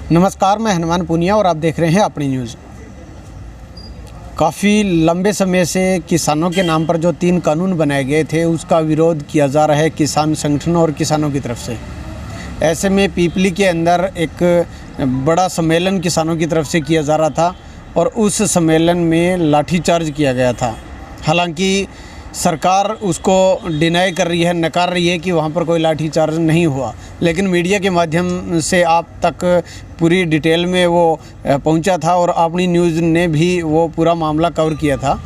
नमस्कार, मैं हनुमान पुनिया और आप देख रहे हैं अपनी न्यूज़। काफ़ी लंबे समय से किसानों के नाम पर जो 3 कानून बनाए गए थे उसका विरोध किया जा रहा है किसान संगठनों और किसानों की तरफ से। ऐसे में पीपली के अंदर एक बड़ा सम्मेलन किसानों की तरफ से किया जा रहा था और उस सम्मेलन में लाठीचार्ज किया गया था। हालांकि सरकार उसको डिनाई कर रही है, नकार रही है कि वहाँ पर कोई लाठीचार्ज नहीं हुआ, लेकिन मीडिया के माध्यम से आप तक पूरी डिटेल में वो पहुँचा था और अपनी न्यूज़ ने भी वो पूरा मामला कवर किया था।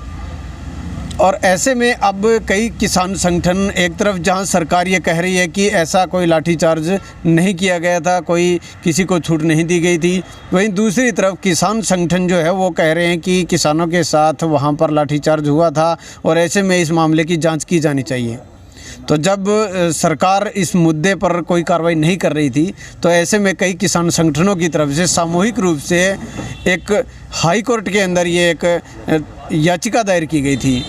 और ऐसे में अब कई किसान संगठन, एक तरफ जहां सरकार ये कह रही है कि ऐसा कोई लाठीचार्ज नहीं किया गया था, कोई किसी को छूट नहीं दी गई थी, वहीं दूसरी तरफ किसान संगठन जो है वो कह रहे हैं कि किसानों के साथ वहां पर लाठीचार्ज हुआ था और ऐसे में इस मामले की जांच की जानी चाहिए। तो जब सरकार इस मुद्दे पर कोई कार्रवाई नहीं कर रही थी तो ऐसे में कई किसान संगठनों की तरफ से सामूहिक रूप से एक हाई कोर्ट के अंदर ये एक याचिका दायर की गई थी।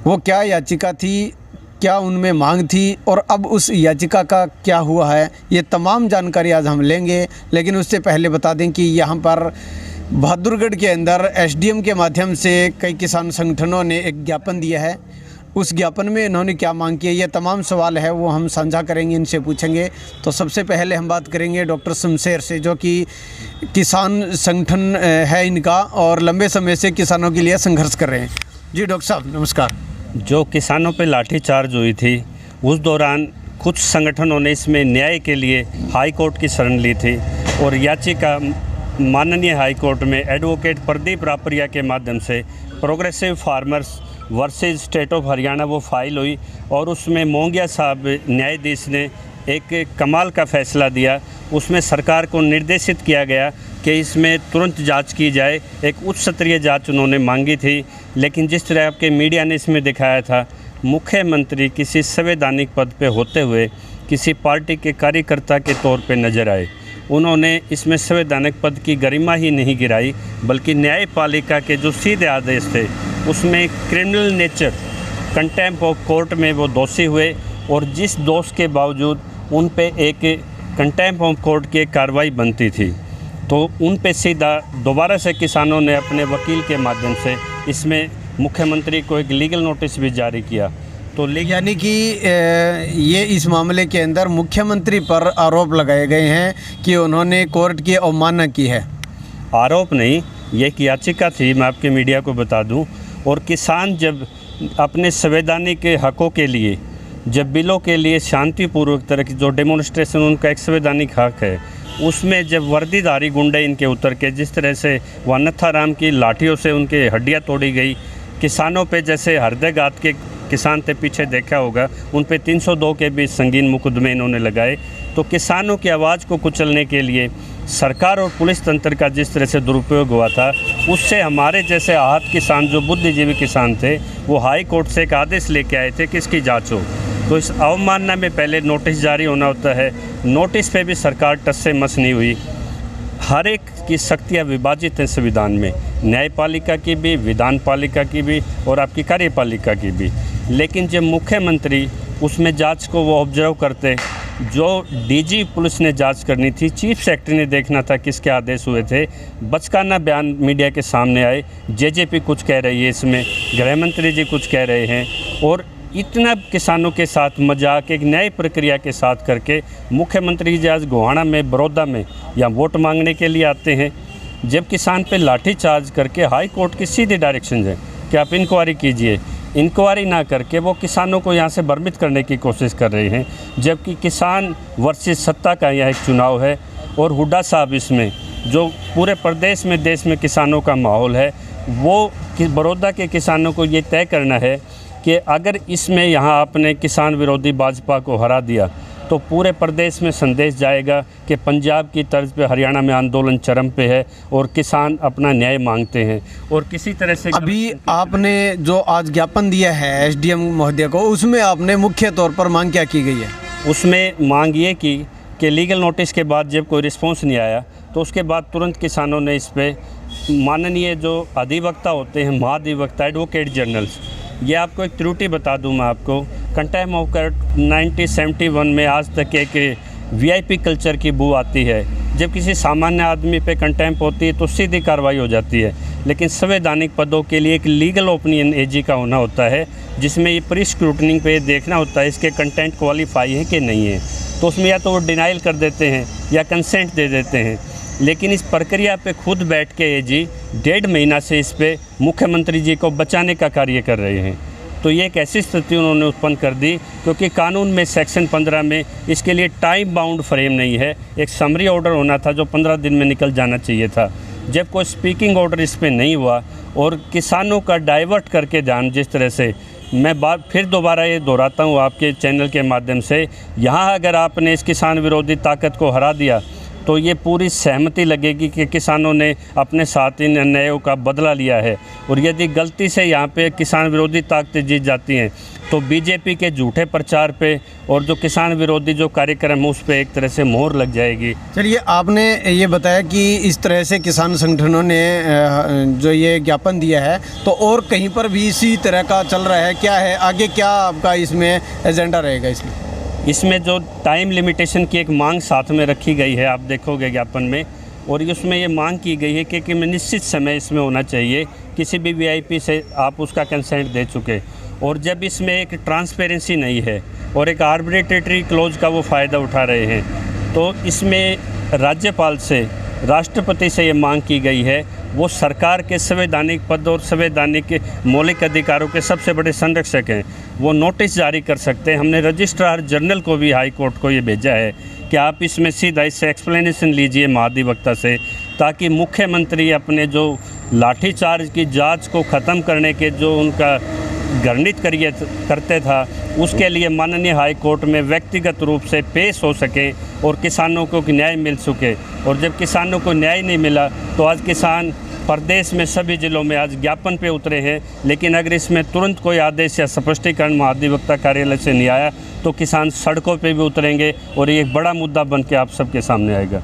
वो क्या याचिका थी, क्या उनमें मांग थी और अब उस याचिका का क्या हुआ है, ये तमाम जानकारी आज हम लेंगे। लेकिन उससे पहले बता दें कि यहाँ पर बहादुरगढ़ के अंदर एसडीएम के माध्यम से कई किसान संगठनों ने एक ज्ञापन दिया है। उस ज्ञापन में इन्होंने क्या मांग की है, ये तमाम सवाल है वो हम साझा करेंगे, इनसे पूछेंगे। तो सबसे पहले हम बात करेंगे डॉक्टर शमशेर से, जो कि किसान संगठन है इनका और लंबे समय से किसानों के लिए संघर्ष कर रहे हैं। जी डॉक्टर साहब नमस्कार। जो किसानों पे लाठीचार्ज हुई थी उस दौरान कुछ संगठनों ने इसमें न्याय के लिए हाई कोर्ट की शरण ली थी और याचिका माननीय हाई कोर्ट में एडवोकेट प्रदीप रापरिया के माध्यम से progressive farmers versus state of Haryana वो फाइल हुई और उसमें मोंगिया साहब न्यायाधीश ने एक कमाल का फैसला दिया। उसमें सरकार को निर्देशित किया गया कि इसमें तुरंत जांच की जाए। एक उच्च स्तरीय जांच उन्होंने मांगी थी, लेकिन जिस तरह आपके मीडिया ने इसमें दिखाया था, मुख्यमंत्री किसी संवैधानिक पद पे होते हुए किसी पार्टी के कार्यकर्ता के तौर पे नज़र आए। उन्होंने इसमें संवैधानिक पद की गरिमा ही नहीं गिराई, बल्कि न्यायपालिका के जो सीधे आदेश थे उसमें criminal nature contempt of court में वो दोषी हुए और जिस दोष के बावजूद उन पे एक कंटेम्प्ट ऑफ कोर्ट की कार्रवाई बनती थी, तो उन पे सीधा दोबारा से किसानों ने अपने वकील के माध्यम से इसमें मुख्यमंत्री को एक लीगल नोटिस भी जारी किया। तो यानी कि ये इस मामले के अंदर मुख्यमंत्री पर आरोप लगाए गए हैं कि उन्होंने कोर्ट की अवमानना की है। आरोप नहीं, ये एक याचिका थी, मैं आपके मीडिया को बता दूं। और किसान जब अपने संवैधानिक हकों के लिए, जब बिलों के लिए शांतिपूर्वक तरह की जो डेमोन्स्ट्रेशन उनका एक संवैधानिक हक है, उसमें जब वर्दीधारी गुंडे इनके उतर के जिस तरह से नत्थाराम की लाठियों से उनके हड्डियां तोड़ी गई, किसानों पे जैसे हृदयघात के किसान थे पीछे देखा होगा, उन पे 302 के भी संगीन मुकदमे इन्होंने लगाए। तो किसानों की आवाज़ को कुचलने के लिए सरकार और पुलिस तंत्र का जिस तरह से दुरुपयोग हुआ था, उससे हमारे जैसे आहत किसान, जो बुद्धिजीवी किसान थे, वो हाई कोर्ट से एक आदेश लेके आए थे कि इसकी जाँच हो। तो इस अवमानना में पहले नोटिस जारी होना होता है। नोटिस पे भी सरकार टस से मस नहीं हुई। हर एक की शक्तियाँ विभाजित हैं संविधान में, न्यायपालिका की भी, विधान पालिका की भी और आपकी कार्यपालिका की भी। लेकिन जब मुख्यमंत्री उसमें जांच को वो ऑब्जर्व करते, जो डीजी पुलिस ने जांच करनी थी, चीफ सेक्रेटरी ने देखना था किसके आदेश हुए थे, बचकाना बयान मीडिया के सामने आए, जेजेपी कुछ कह रही है इसमें, गृह मंत्री जी कुछ कह रहे हैं और इतना किसानों के साथ मजाक एक नई प्रक्रिया के साथ करके मुख्यमंत्री जी आज गोहाना में, बड़ौदा में या वोट मांगने के लिए आते हैं, जब किसान पे लाठीचार्ज करके हाई कोर्ट की सीधी डायरेक्शन है कि आप इंक्वायरी कीजिए। इंक्वायरी ना करके वो किसानों को यहाँ से भ्रमित करने की कोशिश कर रहे हैं, जबकि किसान वर्सेस सत्ता का यह एक चुनाव है। और हुड्डा साहब इसमें जो पूरे प्रदेश में, देश में किसानों का माहौल है, वो बड़ौदा के किसानों को ये तय करना है कि अगर इसमें यहाँ आपने किसान विरोधी भाजपा को हरा दिया तो पूरे प्रदेश में संदेश जाएगा कि पंजाब की तर्ज पे हरियाणा में आंदोलन चरम पे है और किसान अपना न्याय मांगते हैं। और किसी तरह से अभी आपने जो आज ज्ञापन दिया है एसडीएम महोदय को, उसमें आपने मुख्य तौर पर मांग क्या की गई है? उसमें मांग ये की कि लीगल नोटिस के बाद जब कोई रिस्पॉन्स नहीं आया तो उसके बाद तुरंत किसानों ने इस पर माननीय जो अधिवक्ता होते हैं, महाधिवक्ता, एडवोकेट जनरल्स, ये आपको एक त्रुटि बता दूं मैं आपको, कंटेम्प्ट ऑफ कोर्ट 1971 में आज तक एक वीआईपी कल्चर की बू आती है जब किसी सामान्य आदमी पे कंटेम्प्ट होती है तो सीधी कार्रवाई हो जाती है, लेकिन संवैधानिक पदों के लिए एक लीगल ओपिनियन एजी का होना होता है, जिसमें ये प्री स्क्रूटनिंग पे देखना होता है इसके कंटेंट क्वालिफाई है कि नहीं है। तो उसमें या तो वो डिनाइल कर देते हैं या कंसेंट दे देते हैं। लेकिन इस प्रक्रिया पे खुद बैठ के एजी 1.5 महीना से इस पे मुख्यमंत्री जी को बचाने का कार्य कर रहे हैं। तो ये एक ऐसी स्थिति उन्होंने उत्पन्न कर दी, क्योंकि कानून में सेक्शन 15 में इसके लिए टाइम बाउंड फ्रेम नहीं है। एक समरी ऑर्डर होना था जो 15 दिन में निकल जाना चाहिए था। जब कोई स्पीकिंग ऑर्डर इस पर नहीं हुआ और किसानों का डाइवर्ट करके ध्यान, जिस तरह से मैं बात फिर दोबारा ये दोहराता हूँ आपके चैनल के माध्यम से, यहाँ अगर आपने इस किसान विरोधी ताकत को हरा दिया तो ये पूरी सहमति लगेगी कि किसानों ने अपने साथ इन अन्यायों का बदला लिया है। और यदि गलती से यहाँ पे किसान विरोधी ताकतें जीत जाती हैं तो बीजेपी के झूठे प्रचार पे और जो किसान विरोधी जो कार्यक्रम है उस पर एक तरह से मोहर लग जाएगी। चलिए, आपने ये बताया कि इस तरह से किसान संगठनों ने जो ये ज्ञापन दिया है, तो और कहीं पर भी इसी तरह का चल रहा है क्या है? आगे क्या आपका इसमें एजेंडा रहेगा? इसमें जो टाइम लिमिटेशन की एक मांग साथ में रखी गई है, आप देखोगे ज्ञापन में, और उसमें ये मांग की गई है कि निश्चित समय इसमें होना चाहिए, किसी भी वीआईपी से आप उसका कंसेंट दे चुके। और जब इसमें एक ट्रांसपेरेंसी नहीं है और एक आर्बिट्रेटरी क्लोज का वो फ़ायदा उठा रहे हैं, तो इसमें राज्यपाल से, राष्ट्रपति से ये मांग की गई है वो सरकार के संवैधानिक पद और संवैधानिक मौलिक अधिकारों के सबसे बड़े संरक्षक हैं, वो नोटिस जारी कर सकते हैं। हमने रजिस्ट्रार जनरल को भी हाई कोर्ट को ये भेजा है कि आप इसमें सीधा इससे एक्सप्लेनेशन लीजिए महाधिवक्ता से, ताकि मुख्यमंत्री अपने जो लाठीचार्ज की जांच को ख़त्म करने के जो उनका घृणित करते था उसके लिए माननीय हाई कोर्ट में व्यक्तिगत रूप से पेश हो सके और किसानों को न्याय मिल सके। और जब किसानों को न्याय नहीं मिला तो आज किसान प्रदेश में सभी जिलों में आज ज्ञापन पे उतरे हैं। लेकिन अगर इसमें तुरंत कोई आदेश या स्पष्टीकरण महाधिवक्ता कार्यालय से नहीं आया तो किसान सड़कों पे भी उतरेंगे और ये एक बड़ा मुद्दा बन के आप सबके सामने आएगा।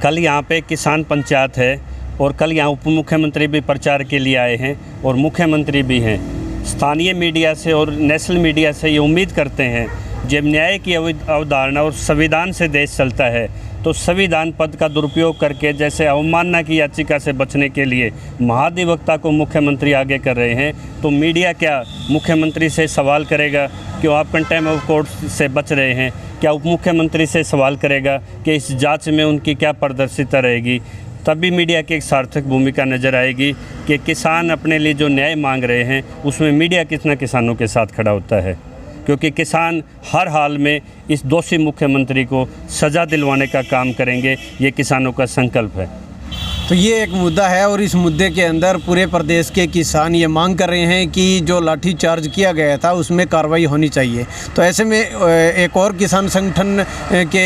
कल यहाँ पे किसान पंचायत है और कल यहाँ उप मुख्यमंत्री भी प्रचार के लिए आए हैं और मुख्यमंत्री भी हैं। स्थानीय मीडिया से और नेशनल मीडिया से ये उम्मीद करते हैं, जब न्याय की अवधारणा और संविधान से देश चलता है तो संविधान पद का दुरुपयोग करके जैसे अवमानना की याचिका से बचने के लिए महाधिवक्ता को मुख्यमंत्री आगे कर रहे हैं, तो मीडिया क्या मुख्यमंत्री से सवाल करेगा क्यों आप कंटेम्प्ट ऑफ कोर्ट से बच रहे हैं? क्या उप मुख्यमंत्री से सवाल करेगा कि इस जांच में उनकी क्या पारदर्शिता रहेगी? तभी मीडिया की एक सार्थक भूमिका नज़र आएगी कि किसान अपने लिए जो न्याय मांग रहे हैं उसमें मीडिया कितना किसानों के साथ खड़ा होता है, क्योंकि किसान हर हाल में इस दोषी मुख्यमंत्री को सज़ा दिलवाने का काम करेंगे, ये किसानों का संकल्प है। तो ये एक मुद्दा है और इस मुद्दे के अंदर पूरे प्रदेश के किसान ये मांग कर रहे हैं कि जो लाठी चार्ज किया गया था उसमें कार्रवाई होनी चाहिए। तो ऐसे में एक और किसान संगठन के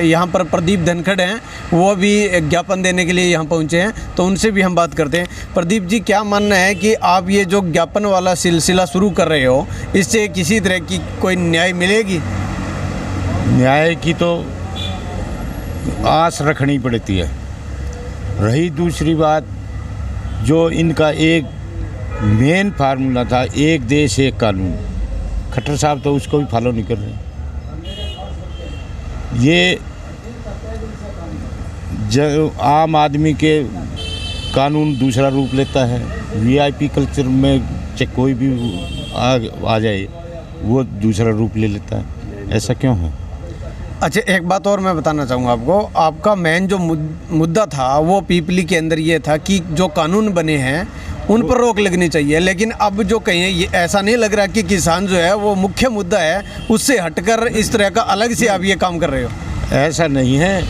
यहाँ पर प्रदीप धनखड़ हैं, वो भी ज्ञापन देने के लिए यहाँ पहुँचे हैं, तो उनसे भी हम बात करते हैं। प्रदीप जी, क्या मानना है कि आप ये जो ज्ञापन वाला सिलसिला शुरू कर रहे हो, इससे किसी तरह की कोई न्याय मिलेगी? न्याय की तो आस रखनी पड़ती है। रही दूसरी बात, जो इनका एक मेन फार्मूला था, एक देश एक कानून, खट्टर साहब तो उसको भी फॉलो नहीं कर रहे। ये जो आम आदमी के कानून दूसरा रूप लेता है, वीआईपी कल्चर में चाहे कोई भी आ जाए वो दूसरा रूप ले लेता है। ऐसा क्यों है? अच्छा, एक बात और मैं बताना चाहूँगा आपको। आपका मेन जो मुद्दा था वो पीपली के अंदर ये था कि जो कानून बने हैं उन पर रोक लगनी चाहिए, लेकिन अब जो कहें ये ऐसा नहीं लग रहा कि किसान जो है वो मुख्य मुद्दा है, उससे हटकर इस तरह का अलग से आप ये काम कर रहे हो। ऐसा नहीं है।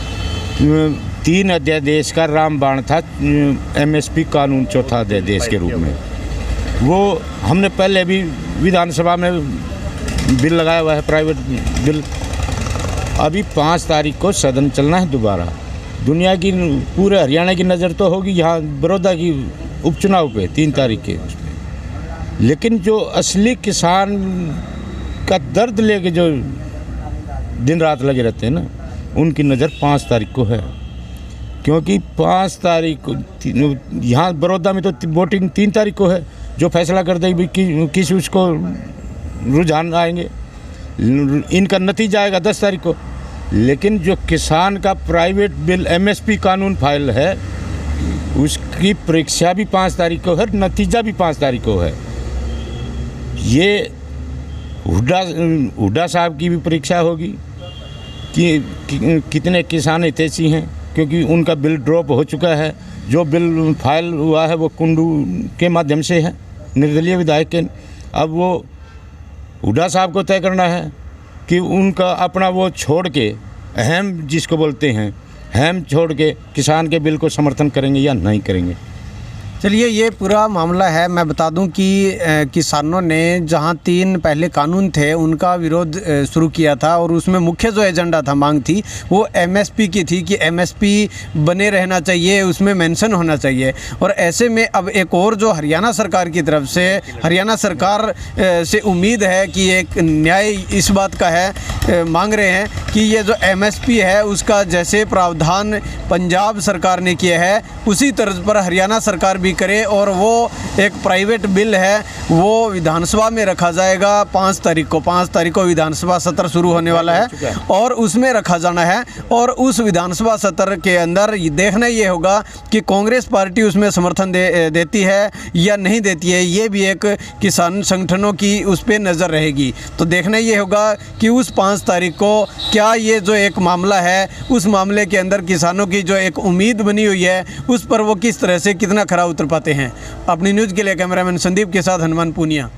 3 अध्यादेश का रामबाण था एमएसपी कानून, चौथा अध्यादेश के रूप में। वो हमने पहले भी विधानसभा में बिल लगाया हुआ है, प्राइवेट बिल। अभी 5 तारीख को सदन चलना है दोबारा। दुनिया की, पूरे हरियाणा की नज़र तो होगी यहाँ बड़ौदा की उपचुनाव पे 3 तारीख के उस पर। लेकिन जो असली किसान का दर्द लेके जो दिन रात लगे रहते हैं ना, उनकी नज़र 5 तारीख को है। क्योंकि 5 तारीख को यहाँ बड़ौदा में तो वोटिंग 3 तारीख को है, जो फैसला कर देगी कि किस उसको रुझान आएंगे। इनका नतीजा आएगा 10 तारीख को। लेकिन जो किसान का प्राइवेट बिल एमएसपी कानून फाइल है उसकी परीक्षा भी 5 तारीख को है, नतीजा भी 5 तारीख को है। ये हुड्डा साहब की भी परीक्षा होगी कि कितने किसान हितैषी हैं, क्योंकि उनका बिल ड्रॉप हो चुका है। जो बिल फाइल हुआ है वो कुंडू के माध्यम से है, निर्दलीय विधायक के। अब वो हुड्डा साहब को तय करना है कि उनका अपना वो छोड़ के अहम जिसको बोलते हैं हम छोड़ के किसान के बिल को समर्थन करेंगे या नहीं करेंगे। चलिए, ये पूरा मामला है। मैं बता दूं कि किसानों ने जहां 3 पहले कानून थे उनका विरोध शुरू किया था और उसमें मुख्य जो एजेंडा था, मांग थी, वो एमएसपी की थी कि एमएसपी बने रहना चाहिए, उसमें मेंशन होना चाहिए। और ऐसे में अब एक और जो हरियाणा सरकार की तरफ से, हरियाणा सरकार से उम्मीद है कि एक न्याय इस बात का है, मांग रहे हैं कि ये जो एमएसपी है उसका जैसे प्रावधान पंजाब सरकार ने किया है उसी तर्ज पर हरियाणा सरकार भी करे और वो एक प्राइवेट बिल है वो विधानसभा में रखा जाएगा 5 तारीख को विधानसभा सत्र शुरू होने वाला है और उसमें रखा जाना है। और उस विधानसभा सत्र के अंदर देखना ये होगा कि कांग्रेस पार्टी उसमें समर्थन देती है या नहीं देती है। ये भी एक किसान संगठनों की उस पर नज़र रहेगी। तो देखना ये होगा कि उस 5 तारीख को क्या ये जो एक मामला है उस मामले के अंदर किसानों की जो एक उम्मीद बनी हुई है उस पर वो किस तरह से कितना खरा उतर पाते हैं। अपनी न्यूज़ के लिए कैमरामैन संदीप के साथ हनुमान पूनिया।